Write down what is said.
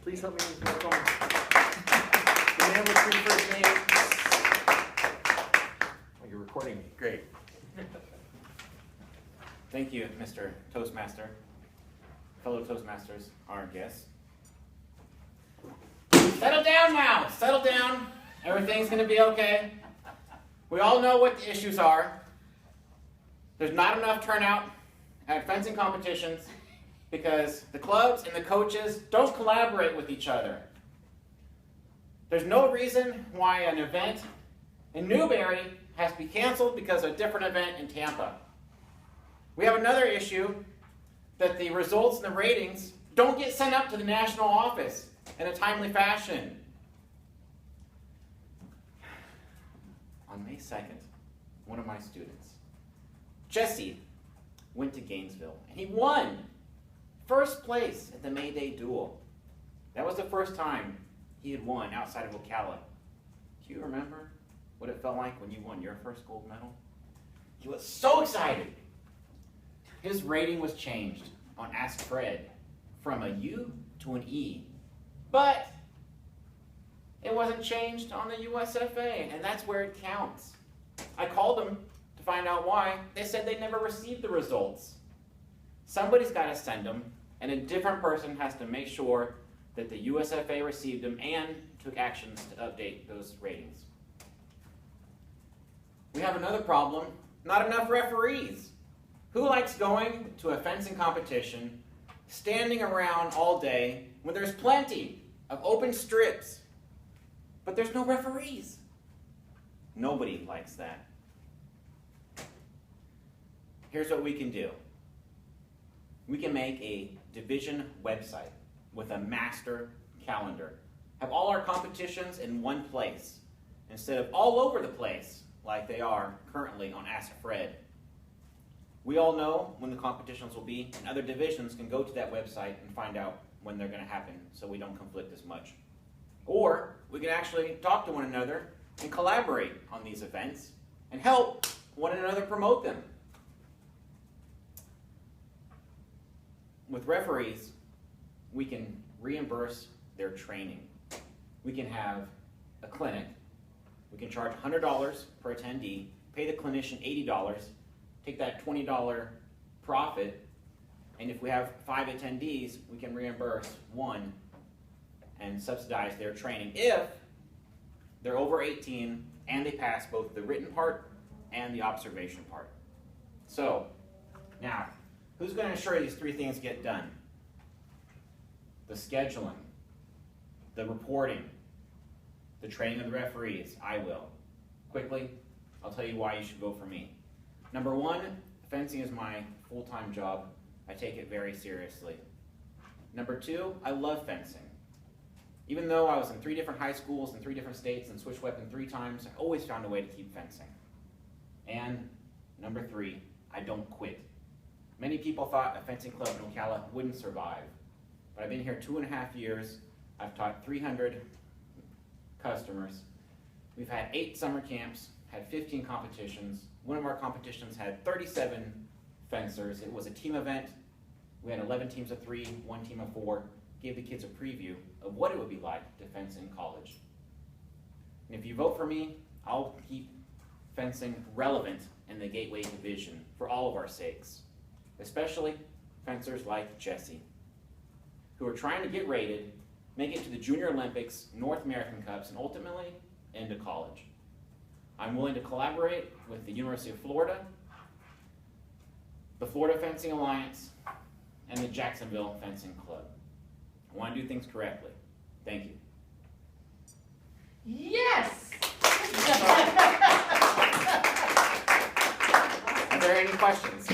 Please help me welcome the man with three first names. Oh, you're recording me. Great. Thank you, Mr. Toastmaster. Fellow Toastmasters, our guests. Settle down now. Settle down. Everything's going to be okay. We all know what the issues are. There's not enough turnout at fencing competitions because the clubs and the coaches don't collaborate with each other. There's no reason why an event in Newberry has to be canceled because of a different event in Tampa. We have another issue that the results and the ratings don't get sent up to the national office in a timely fashion. On May 2nd, one of my students, Jesse, went to Gainesville and he won first place at the May Day Duel. That was the first time he had won outside of Ocala. Do you remember what it felt like when you won your first gold medal? He was so excited. His rating was changed on Ask Fred from a U to an E. But it wasn't changed on the USFA, and that's where it counts. I called them to find out why. They said they never received the results. Somebody's got to send them, and a different person has to make sure that the USFA received them and took actions to update those ratings. We have another problem, not enough referees. Who likes going to a fencing competition, standing around all day when there's plenty of open strips, but there's no referees? Nobody likes that. Here's what we can do. We can make a division website with a master calendar. Have all our competitions in one place instead of all over the place like they are currently on Ask Fred. We all know when the competitions will be, and other divisions can go to that website and find out when they're going to happen so we don't conflict as much. Or we can actually talk to one another and collaborate on these events and help one another promote them. With referees, we can reimburse their training. We can have a clinic. We can charge $100 per attendee, pay the clinician $80, take that $20 profit, and if we have 5 attendees, we can reimburse 1 and subsidize their training if they're over 18 and they pass both the written part and the observation part. So, now, who's going to ensure these 3 things get done? The scheduling, the reporting, the training of the referees. I will. Quickly, I'll tell you why you should vote for me. Number 1, fencing is my full-time job. I take it very seriously. Number 2, I love fencing. Even though I was in 3 different high schools in 3 different states and switched weapon 3 times, I always found a way to keep fencing. And number 3, I don't quit. Many people thought a fencing club in Ocala wouldn't survive. But I've been here 2.5 years. I've taught 300 customers. We've had 8 summer camps, had 15 competitions. One of our competitions had 37 fencers. It was a team event. We had 11 teams of 3, 1 team of 4. Gave the kids a preview of what it would be like to fence in college. And if you vote for me, I'll keep fencing relevant in the Gateway Division for all of our sakes, especially fencers like Jesse, who are trying to get rated, make it to the Junior Olympics, North American Cups, and ultimately into college. I'm willing to collaborate with the University of Florida, the Florida Fencing Alliance, and the Jacksonville Fencing Club. I want to do things correctly. Thank you. Yes! Are there any questions?